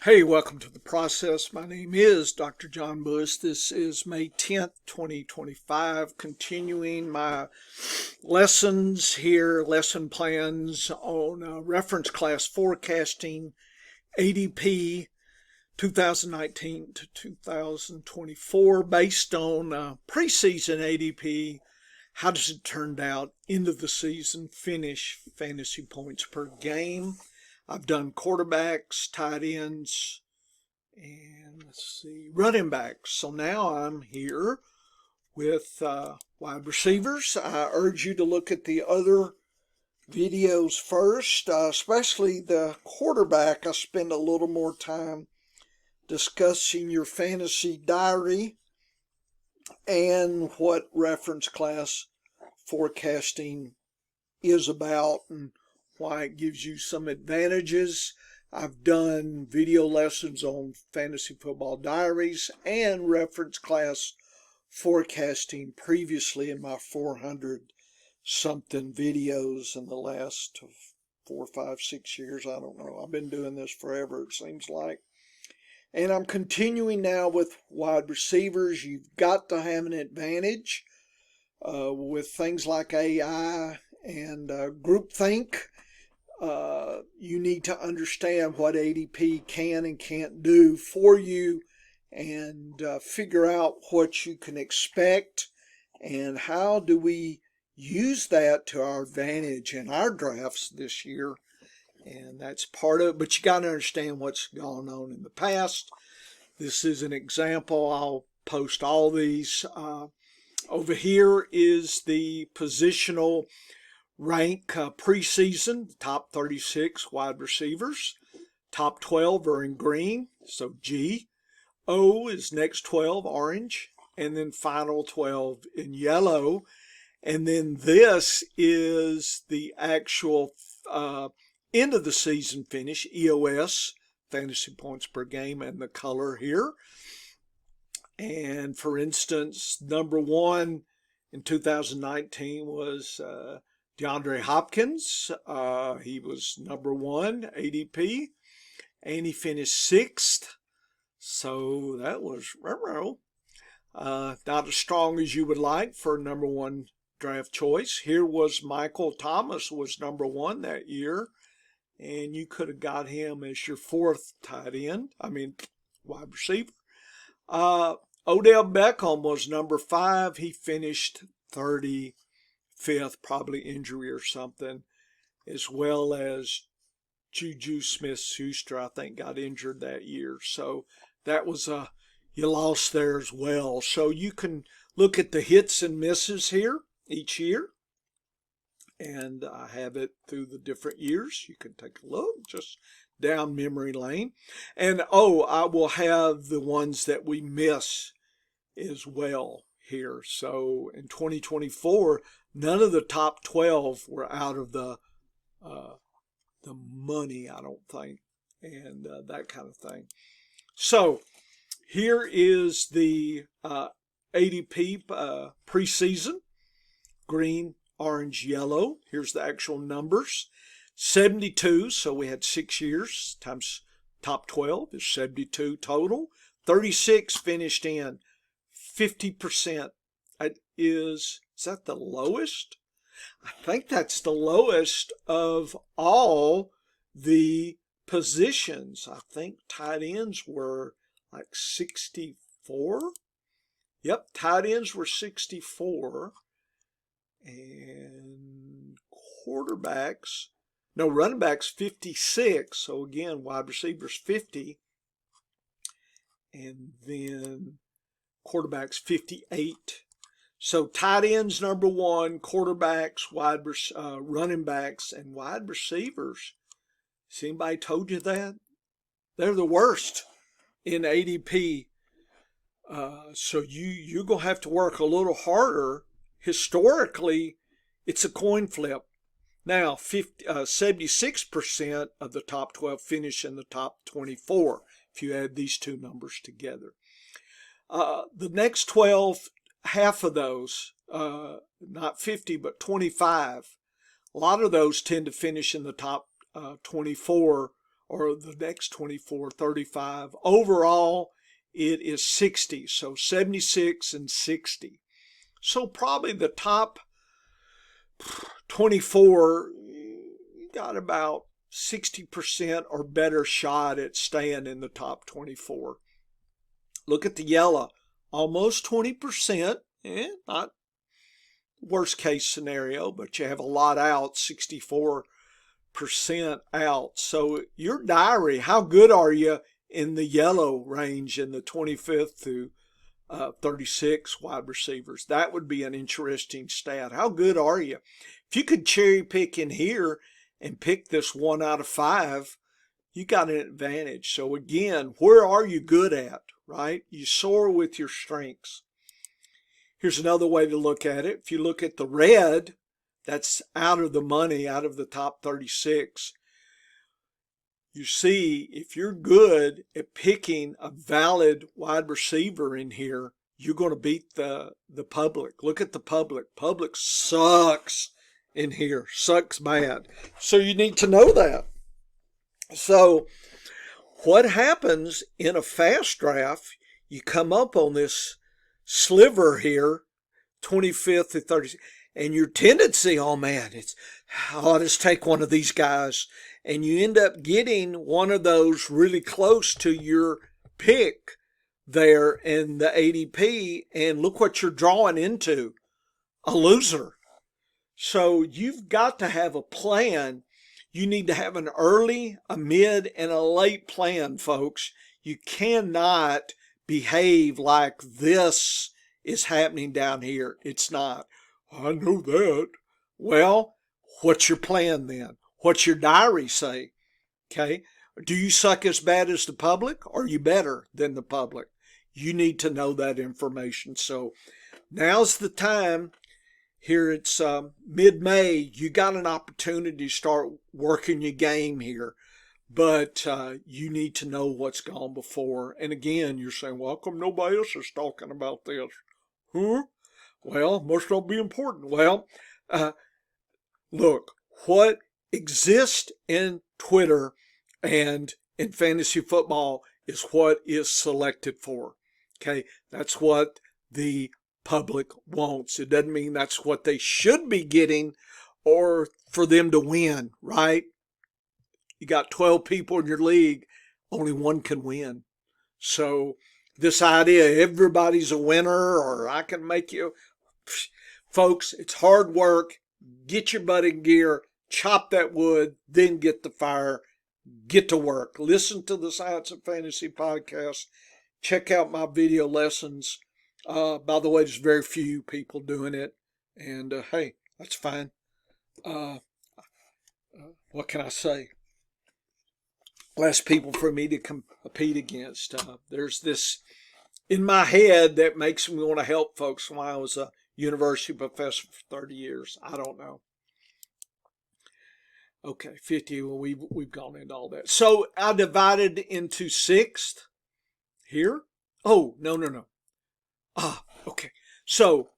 Hey, welcome to the process. My name is Dr. John Bush. This is May 10th, 2025, continuing my lessons here, lesson plans on reference class forecasting, ADP 2019 to 2024, based on preseason ADP. How does it turn out? End of the season finish, fantasy points per game. I've done quarterbacks, tight ends, and let's see, running backs. So now I'm here with wide receivers. I urge you to look at the other videos first, especially the quarterback. I spend a little more time discussing your fantasy diary and what reference class forecasting is about and why it gives you some advantages. I've done video lessons on fantasy football diaries and reference class forecasting previously in my 400 something videos in the last 4, 5, 6 years. I don't know. I've been doing this forever, it seems like. And I'm continuing now with wide receivers. You've got to have an advantage with things like AI and groupthink. You need to understand what ADP can and can't do for you and figure out what you can expect and how do we use that to our advantage in our drafts this year. And that's part of it, but you got to understand what's gone on in the past. This is an example. I'll post all these. Over here is the positional rank preseason, top 36 wide receivers. Top 12 are in green, so G. O is next 12, orange, and then final 12 in yellow. And then this is the actual end of the season finish, EOS, fantasy points per game, and the color here. And for instance, number one in 2019 was DeAndre Hopkins. He was number one ADP, and he finished sixth. So that was not as strong as you would like for number one draft choice. Here was Michael Thomas was number one that year, and you could have got him as your fourth wide receiver. Odell Beckham was number 5. He finished 35th, probably injury or something, as well as Juju Smith-Schuster, I think, got injured that year. So that was you lost there as well. So you can look at the hits and misses here each year. And I have it through the different years. You can take a look just down memory lane. And I will have the ones that we miss as well here. So in 2024, none of the top 12 were out of the money, I don't think, and that kind of thing. So here is the ADP preseason, green, orange, yellow. Here's the actual numbers. 72, so we had 6 years times top 12 is 72 total. 36 finished in 50%. Is that the lowest? I think that's the lowest of all the positions. I think tight ends were like 64. Yep, tight ends were 64. And running backs 56. So again, wide receivers 50. And then quarterbacks 58. So tight ends number 1, quarterbacks, running backs, and wide receivers. Has anybody told you that? They're the worst in ADP. So you're going to have to work a little harder. Historically, it's a coin flip. Now, 76% of the top 12 finish in the top 24, if you add these two numbers together. The next 12, half of those, not 50, but 25, a lot of those tend to finish in the top 24 or the next 24, 35. Overall, it is 60. So 76 and 60. So probably the top 24, you got about 60% or better shot at staying in the top 24. Look at the yellow, almost 20%. Not worst case scenario, but you have a lot out, 64% out. So your diary, how good are you in the yellow range in the 25th through 36 wide receivers? That would be an interesting stat. How good are you? If you could cherry pick in here and pick this 1 out of 5, you got an advantage. So again, where are you good at, right? You soar with your strengths. Here's another way to look at it. If you look at the red, that's out of the money, out of the top 36. You see, if you're good at picking a valid wide receiver in here, you're going to beat the public. Look at the public. Public sucks in here. Sucks bad. So you need to know that. So what happens in a fast draft, you come up on this sliver here, 25th to 30th, and your tendency, oh man, I'll just take one of these guys. And you end up getting one of those really close to your pick there in the ADP, and look what you're drawing into, a loser. So you've got to have a plan. You need to have an early, a mid, and a late plan, folks. You cannot behave like this is happening down here. It's not. I know that. Well, what's your plan then? What's your diary say? Okay. Do you suck as bad as the public, or are you better than the public? You need to know that information. So now's the time. Here it's mid-May. You got an opportunity to start working your game here. But you need to know what's gone before. And again, you're saying, well, how come nobody else is talking about this? Huh? Well, must not be important. Well, look, what exists in Twitter and in fantasy football is what is selected for. Okay, that's what the public wants. It doesn't mean that's what they should be getting or for them to win, right? You got 12 people in your league, only one can win. So this idea, everybody's a winner, or I can make you, folks, it's hard work. Get your butt in gear, chop that wood, then get the fire, get to work. Listen to the Science of Fantasy podcast. Check out my video lessons. By the way, there's very few people doing it, and hey, that's fine. What can I say? Less people for me to compete against. There's this in my head that makes me want to help folks when I was a university professor for 30 years. I don't know. Okay, 50. Well, we've gone into all that. So I divided into sixth here. Oh, no. Okay. So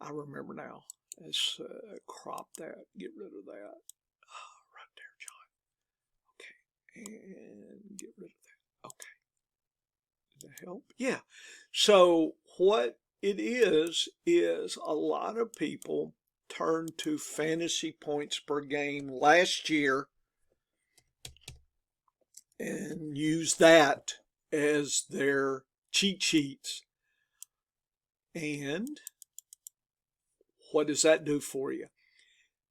I remember now. Let's crop that. Get rid of that. Right there, John. Okay. And get rid of that. Okay. Did that help? Yeah. So what it is a lot of people turned to fantasy points per game last year and use that as their cheat sheets. And what does that do for you?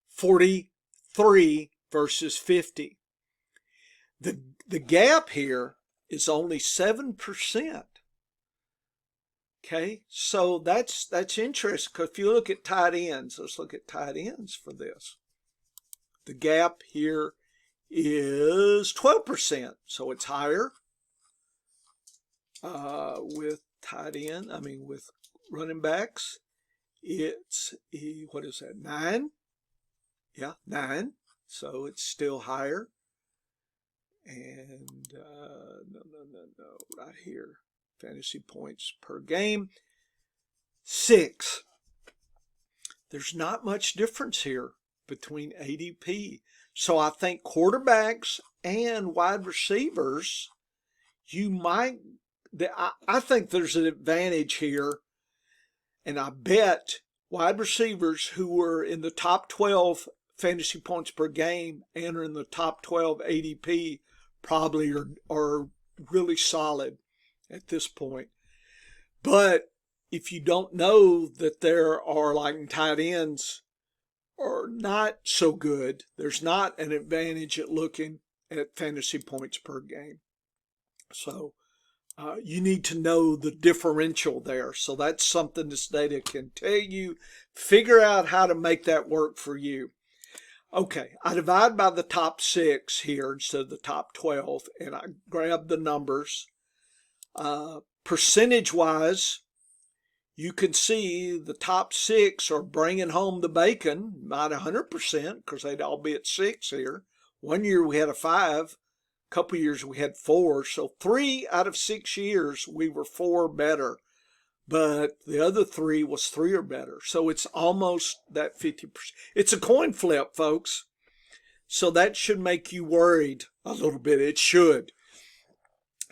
43 versus 50. The gap here is only 7%. Okay, so that's interesting, because if you look at tight ends, let's look at tight ends for this. The gap here is 12%, so it's higher with tight end. With running backs, it's what is that? 9? Yeah, 9. So it's still higher. And no, right here. Fantasy points per game, 6. There's not much difference here between ADP. So I think quarterbacks and wide receivers, I think there's an advantage here, and I bet wide receivers who were in the top 12 fantasy points per game and are in the top 12 ADP probably are really solid at this point. But if you don't know that there are, like, tight ends are not so good, there's not an advantage at looking at fantasy points per game. So you need to know the differential there. So that's something this data can tell you. Figure out how to make that work for you. Okay, I divide by the top 6 here instead of the top 12, and I grab the numbers. Percentage-wise, you can see the top 6 are bringing home the bacon, not 100%, because they'd all be at 6 here. One year we had a 5. A couple years we had 4. So 3 out of 6 years we were 4 better. But the other 3 was 3 or better. So it's almost that 50%. It's a coin flip, folks. So that should make you worried a little bit. It should.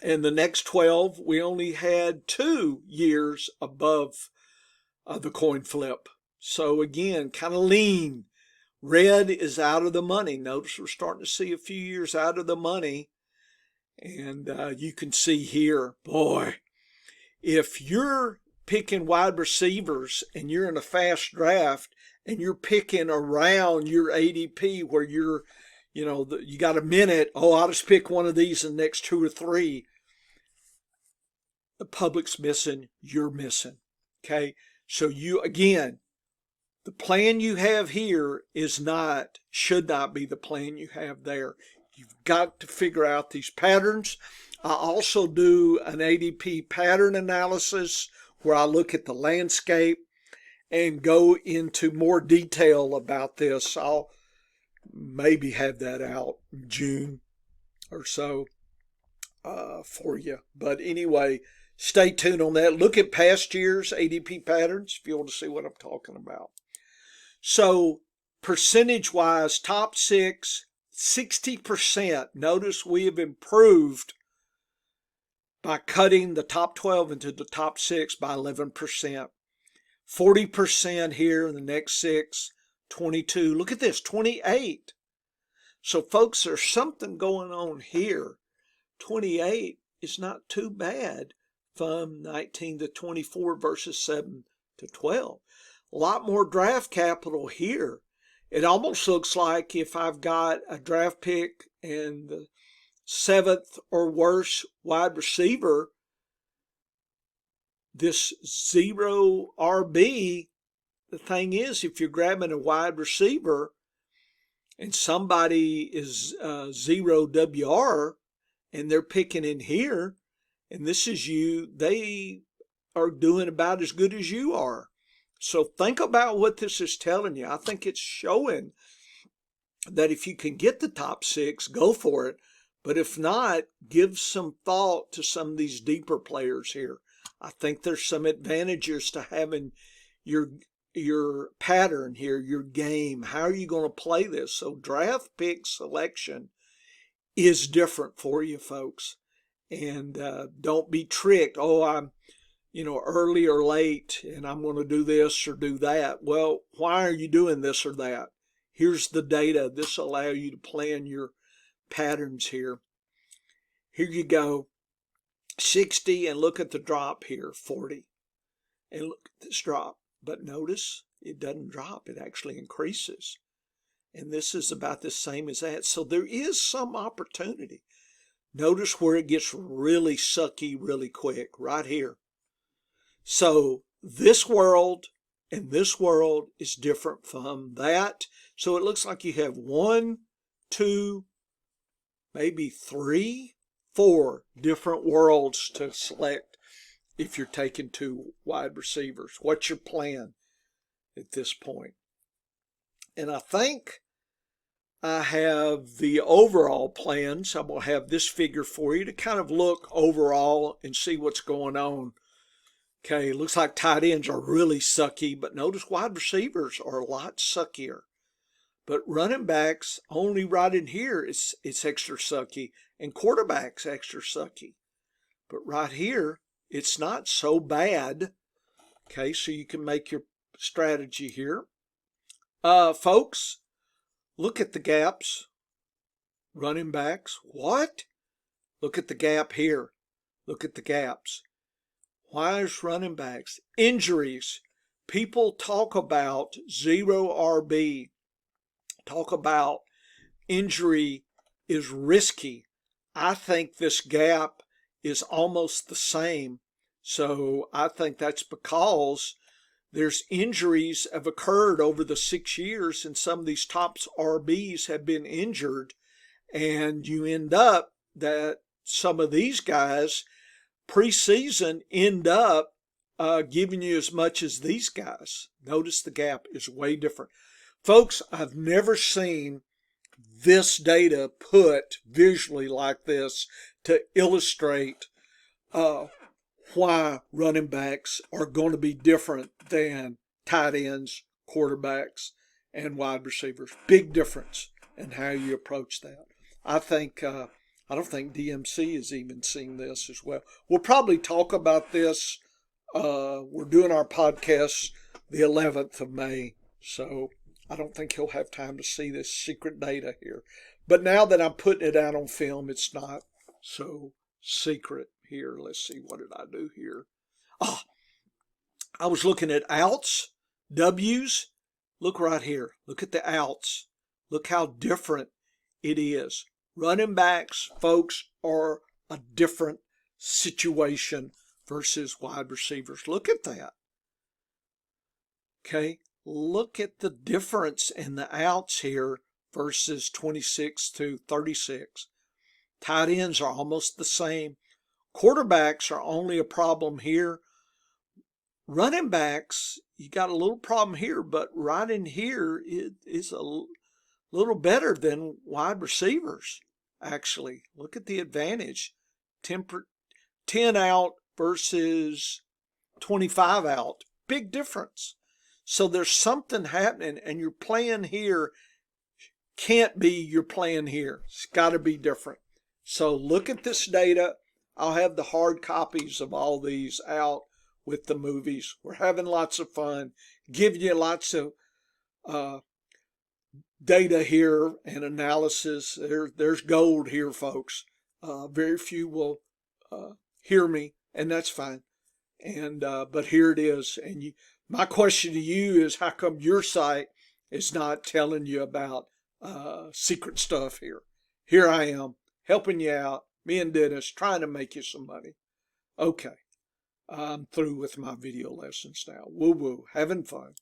And the next 12, we only had 2 years above the coin flip. So again, kind of lean. Red is out of the money. Notice we're starting to see a few years out of the money. And you can see here, boy, if you're picking wide receivers and you're in a fast draft and you're picking around your ADP where you're, you got a minute, I'll just pick one of these in the next 2 or 3. The public's missing, you're missing. Okay. So again, the plan you have here should not be the plan you have there. You've got to figure out these patterns. I also do an ADP pattern analysis where I look at the landscape and go into more detail about this. I'll maybe have that out in June or so for you. But anyway, stay tuned on that. Look at past years' ADP patterns if you want to see what I'm talking about. So percentage-wise, top 6, 60%. Notice we have improved by cutting the top 12 into the top 6 by 11%. 40% here in the next 6, 22. Look at this, 28. So folks, there's something going on here. 28 is not too bad from 19 to 24 versus 7 to 12. A lot more draft capital here. It almost looks like if I've got a draft pick and the 7th or worse wide receiver, this 0 RB, the thing is, if you're grabbing a wide receiver and somebody is 0 WR and they're picking in here, and this is you, they are doing about as good as you are. So think about what this is telling you. I think it's showing that if you can get the top 6, go for it. But if not, give some thought to some of these deeper players here. I think there's some advantages to having your pattern here, your game. How are you going to play this? So draft pick selection is different for you folks. And don't be tricked. Oh, I'm early or late and I'm going to do this or do that. Well, why are you doing this or that? Here's the data. This will allow you to plan your patterns here. Here you go. 60, and look at the drop here, 40. And look at this drop. But notice it doesn't drop. It actually increases. And this is about the same as that. So there is some opportunity. Notice where it gets really sucky really quick, right here. So this world and this world is different from that. So it looks like you have 1, 2, maybe 3, 4 different worlds to select if you're taking 2 wide receivers. What's your plan at this point? And I think I have the overall plans. I'm going to have this figure for you to kind of look overall and see what's going on. Okay, looks like tight ends are really sucky, but notice wide receivers are a lot suckier. But running backs only right in here, it's extra sucky, and quarterbacks extra sucky. But right here, it's not so bad. Okay, so you can make your strategy here. Folks, look at the gaps. Running backs, what? Look at the gap here. Look at the gaps. Why is running backs? Injuries. People talk about zero RB. Talk about injury is risky. I think this gap is almost the same. So I think that's because there's injuries have occurred over the 6 years, and some of these top RBs have been injured, and you end up that some of these guys preseason end up giving you as much as these guys. Notice the gap is way different. Folks, I've never seen this data put visually like this to illustrate why running backs are going to be different than tight ends, quarterbacks, and wide receivers. Big difference in how you approach that. I don't think DMC has even seen this as well. We'll probably talk about this. We're doing our podcast the 11th of May, so I don't think he'll have time to see this secret data here. But now that I'm putting it out on film, it's not so secret here. Let's see, what did I do here? I was looking at outs, W's. Look right here. Look at the outs. Look how different it is. Running backs, folks, are a different situation versus wide receivers. Look at that. Okay, look at the difference in the outs here versus 26 to 36. Tight ends are almost the same. Quarterbacks are only a problem here. Running backs, you got a little problem here, but right in here it is a little better than wide receivers, actually. Look at the advantage. 10 out versus 25 out. Big difference. So there's something happening, and your plan here can't be your plan here. It's got to be different. So look at this data. I'll have the hard copies of all these out with the movies. We're having lots of fun, giving you lots of data here and analysis. There's gold here, folks. Very few will hear me, and that's fine. And but here it is. And my question to you is, how come your site is not telling you about secret stuff here? Here I am, helping you out, me and Dennis, trying to make you some money. Okay, I'm through with my video lessons now. Woo-woo, having fun.